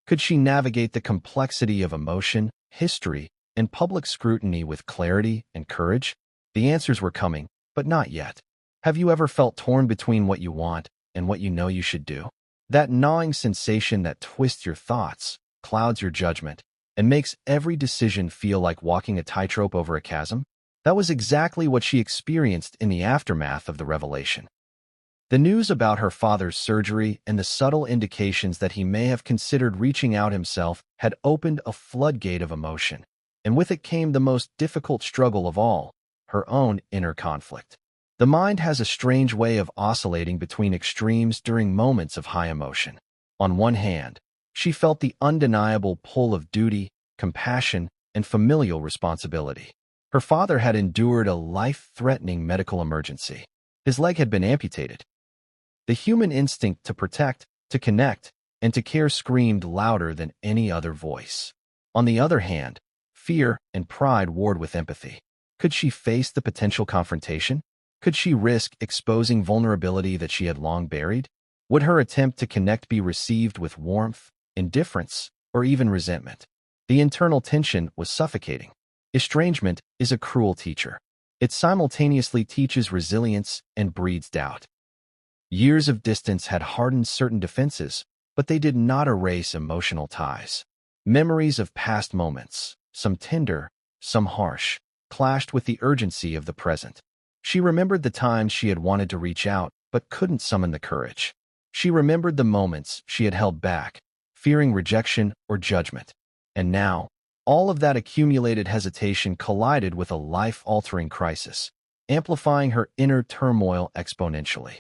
Could she navigate the complexity of emotion, history, and public scrutiny with clarity and courage? The answers were coming, but not yet. Have you ever felt torn between what you want and what you know you should do? That gnawing sensation that twists your thoughts, clouds your judgment, and makes every decision feel like walking a tightrope over a chasm? That was exactly what she experienced in the aftermath of the revelation. The news about her father's surgery and the subtle indications that he may have considered reaching out himself had opened a floodgate of emotion, and with it came the most difficult struggle of all, her own inner conflict. The mind has a strange way of oscillating between extremes during moments of high emotion. On one hand, she felt the undeniable pull of duty, compassion, and familial responsibility. Her father had endured a life-threatening medical emergency. His leg had been amputated. The human instinct to protect, to connect, and to care screamed louder than any other voice. On the other hand, fear and pride warred with empathy. Could she face the potential confrontation? Could she risk exposing vulnerability that she had long buried? Would her attempt to connect be received with warmth, indifference, or even resentment? The internal tension was suffocating. Estrangement is a cruel teacher. It simultaneously teaches resilience and breeds doubt. Years of distance had hardened certain defenses, but they did not erase emotional ties. Memories of past moments, some tender, some harsh, clashed with the urgency of the present. She remembered the times she had wanted to reach out, but couldn't summon the courage. She remembered the moments she had held back, fearing rejection or judgment. And now, all of that accumulated hesitation collided with a life-altering crisis, amplifying her inner turmoil exponentially.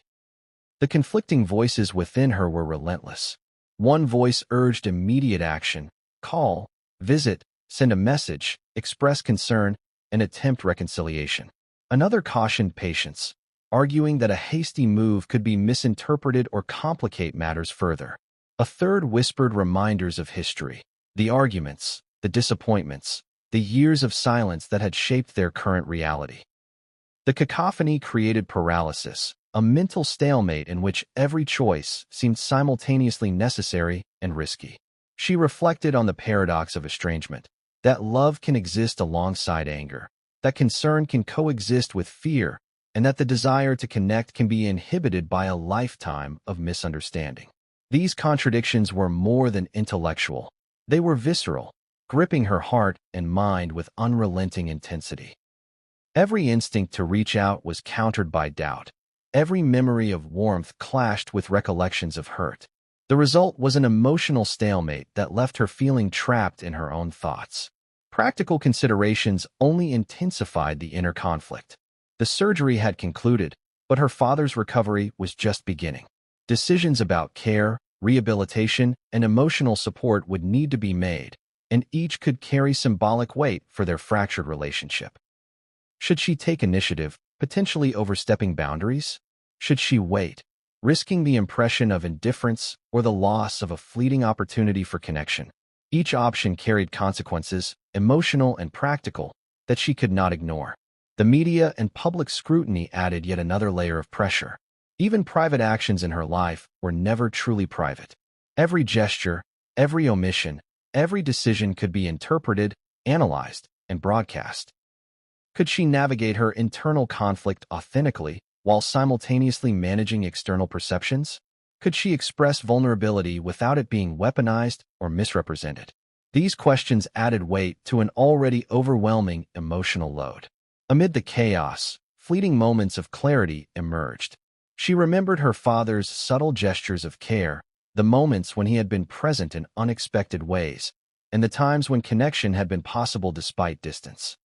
The conflicting voices within her were relentless. One voice urged immediate action: call, visit, send a message, express concern, and attempt reconciliation. Another cautioned patience, arguing that a hasty move could be misinterpreted or complicate matters further. A third whispered reminders of history, the arguments, the disappointments, the years of silence that had shaped their current reality. The cacophony created paralysis, a mental stalemate in which every choice seemed simultaneously necessary and risky. She reflected on the paradox of estrangement, that love can exist alongside anger, that concern can coexist with fear, and that the desire to connect can be inhibited by a lifetime of misunderstanding. These contradictions were more than intellectual. They were visceral, gripping her heart and mind with unrelenting intensity. Every instinct to reach out was countered by doubt. Every memory of warmth clashed with recollections of hurt. The result was an emotional stalemate that left her feeling trapped in her own thoughts. Practical considerations only intensified the inner conflict. The surgery had concluded, but her father's recovery was just beginning. Decisions about care, rehabilitation, and emotional support would need to be made, and each could carry symbolic weight for their fractured relationship. Should she take initiative, potentially overstepping boundaries? Should she wait, risking the impression of indifference or the loss of a fleeting opportunity for connection? Each option carried consequences, emotional and practical, that she could not ignore. The media and public scrutiny added yet another layer of pressure. Even private actions in her life were never truly private. Every gesture, every omission, every decision could be interpreted, analyzed, and broadcast. Could she navigate her internal conflict authentically while simultaneously managing external perceptions? Could she express vulnerability without it being weaponized or misrepresented? These questions added weight to an already overwhelming emotional load. Amid the chaos, fleeting moments of clarity emerged. She remembered her father's subtle gestures of care, the moments when he had been present in unexpected ways, and the times when connection had been possible despite distance.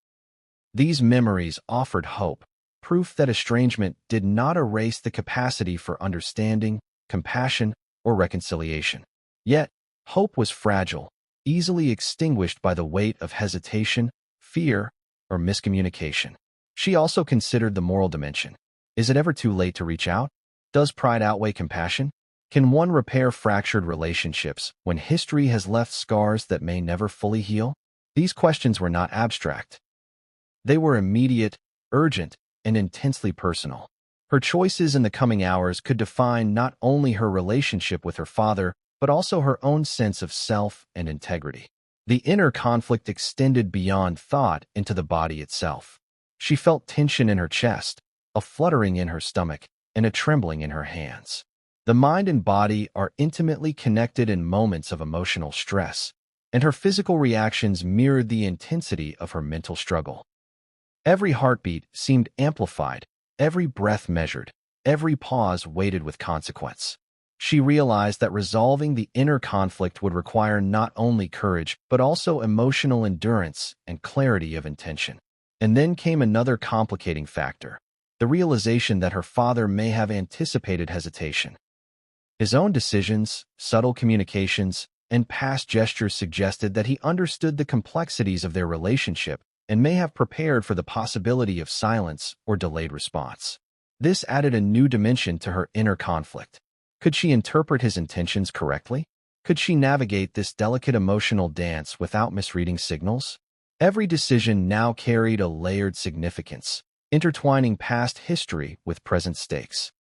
These memories offered hope, proof that estrangement did not erase the capacity for understanding, compassion, or reconciliation. Yet, hope was fragile, easily extinguished by the weight of hesitation, fear, or miscommunication. She also considered the moral dimension. Is it ever too late to reach out? Does pride outweigh compassion? Can one repair fractured relationships when history has left scars that may never fully heal? These questions were not abstract. They were immediate, urgent, and intensely personal. Her choices in the coming hours could define not only her relationship with her father, but also her own sense of self and integrity. The inner conflict extended beyond thought into the body itself. She felt tension in her chest, a fluttering in her stomach, and a trembling in her hands. The mind and body are intimately connected in moments of emotional stress, and her physical reactions mirrored the intensity of her mental struggle. Every heartbeat seemed amplified, every breath measured, every pause weighted with consequence. She realized that resolving the inner conflict would require not only courage, but also emotional endurance and clarity of intention. And then came another complicating factor, the realization that her father may have anticipated hesitation. His own decisions, subtle communications, and past gestures suggested that he understood the complexities of their relationship and may have prepared for the possibility of silence or delayed response. This added a new dimension to her inner conflict. Could she interpret his intentions correctly? Could she navigate this delicate emotional dance without misreading signals? Every decision now carried a layered significance, intertwining past history with present stakes.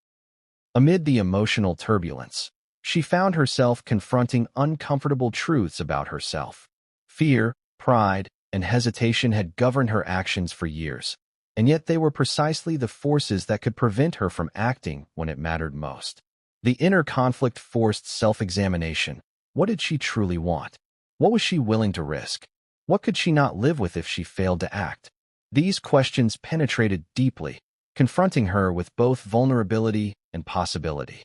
Amid the emotional turbulence, she found herself confronting uncomfortable truths about herself. Fear, pride, and hesitation had governed her actions for years, and yet they were precisely the forces that could prevent her from acting when it mattered most. The inner conflict forced self-examination. What did she truly want? What was she willing to risk? What could she not live with if she failed to act? These questions penetrated deeply, confronting her with both vulnerability and possibility.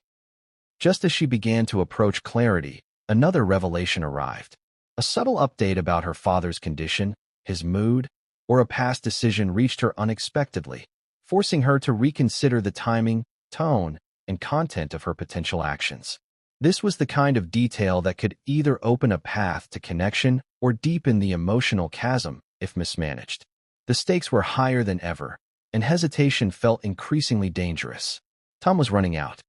Just as she began to approach clarity, another revelation arrived. A subtle update about her father's condition, his mood, or a past decision reached her unexpectedly, forcing her to reconsider the timing, tone, and content of her potential actions. This was the kind of detail that could either open a path to connection or deepen the emotional chasm if mismanaged. The stakes were higher than ever, and hesitation felt increasingly dangerous. Time was running out.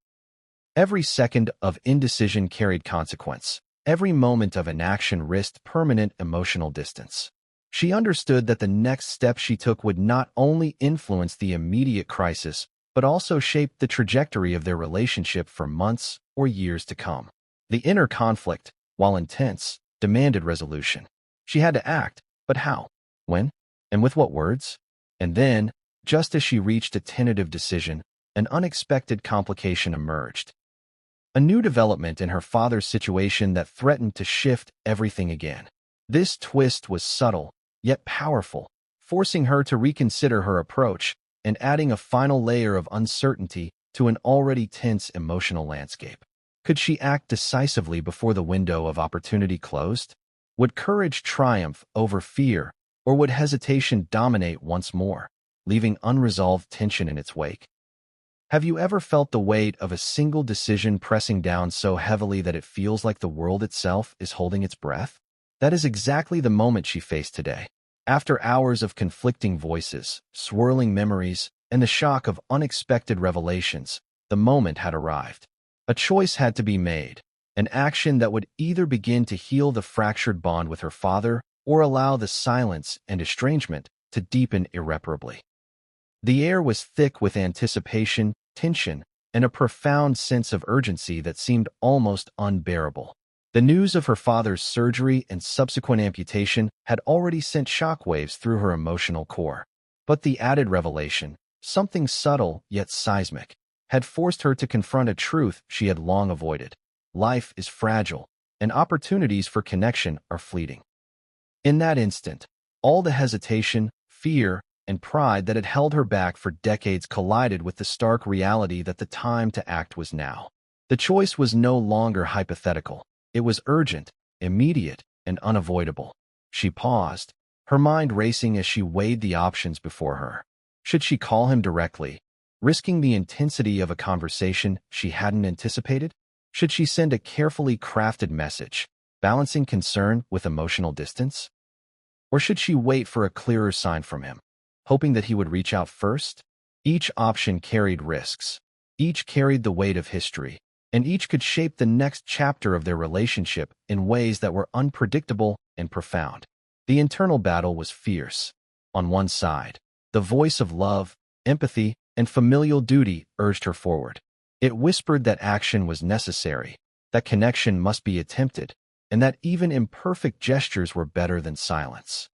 Every second of indecision carried consequence. Every moment of inaction risked permanent emotional distance. She understood that the next step she took would not only influence the immediate crisis, but also shape the trajectory of their relationship for months or years to come. The inner conflict, while intense, demanded resolution. She had to act, but how? When? And with what words? And then, just as she reached a tentative decision, an unexpected complication emerged. A new development in her father's situation that threatened to shift everything again. This twist was subtle, yet powerful, forcing her to reconsider her approach and adding a final layer of uncertainty to an already tense emotional landscape. Could she act decisively before the window of opportunity closed? Would courage triumph over fear, or would hesitation dominate once more, leaving unresolved tension in its wake? Have you ever felt the weight of a single decision pressing down so heavily that it feels like the world itself is holding its breath? That is exactly the moment she faced today. After hours of conflicting voices, swirling memories, and the shock of unexpected revelations, the moment had arrived. A choice had to be made, an action that would either begin to heal the fractured bond with her father or allow the silence and estrangement to deepen irreparably. The air was thick with anticipation, tension, and a profound sense of urgency that seemed almost unbearable. The news of her father's surgery and subsequent amputation had already sent shockwaves through her emotional core. But the added revelation, something subtle yet seismic, had forced her to confront a truth she had long avoided. Life is fragile, and opportunities for connection are fleeting. In that instant, all the hesitation, fear, and pride that had held her back for decades collided with the stark reality that the time to act was now. The choice was no longer hypothetical. It was urgent, immediate, and unavoidable. She paused, her mind racing as she weighed the options before her. Should she call him directly, risking the intensity of a conversation she hadn't anticipated? Should she send a carefully crafted message, balancing concern with emotional distance? Or should she wait for a clearer sign from him, hoping that he would reach out first? Each option carried risks. Each carried the weight of history, and each could shape the next chapter of their relationship in ways that were unpredictable and profound. The internal battle was fierce. On one side, the voice of love, empathy, and familial duty urged her forward. It whispered that action was necessary, that connection must be attempted, and that even imperfect gestures were better than silence.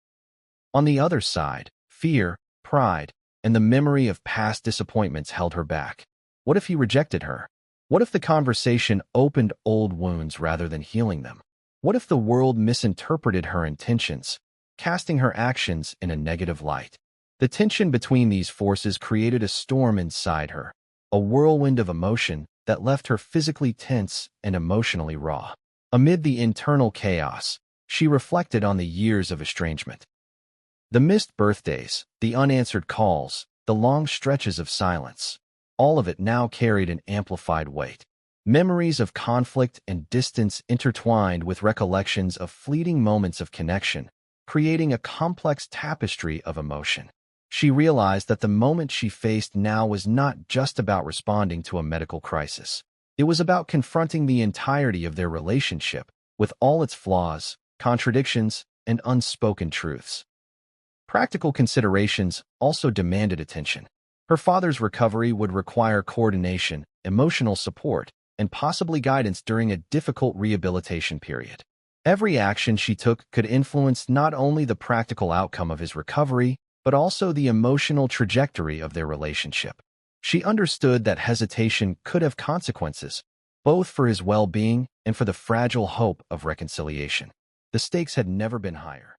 On the other side, fear, pride, and the memory of past disappointments held her back. What if he rejected her? What if the conversation opened old wounds rather than healing them? What if the world misinterpreted her intentions, casting her actions in a negative light? The tension between these forces created a storm inside her, a whirlwind of emotion that left her physically tense and emotionally raw. Amid the internal chaos, she reflected on the years of estrangement. The missed birthdays, the unanswered calls, the long stretches of silence, all of it now carried an amplified weight. Memories of conflict and distance intertwined with recollections of fleeting moments of connection, creating a complex tapestry of emotion. She realized that the moment she faced now was not just about responding to a medical crisis. It was about confronting the entirety of their relationship, with all its flaws, contradictions, and unspoken truths. Practical considerations also demanded attention. Her father's recovery would require coordination, emotional support, and possibly guidance during a difficult rehabilitation period. Every action she took could influence not only the practical outcome of his recovery, but also the emotional trajectory of their relationship. She understood that hesitation could have consequences, both for his well-being and for the fragile hope of reconciliation. The stakes had never been higher.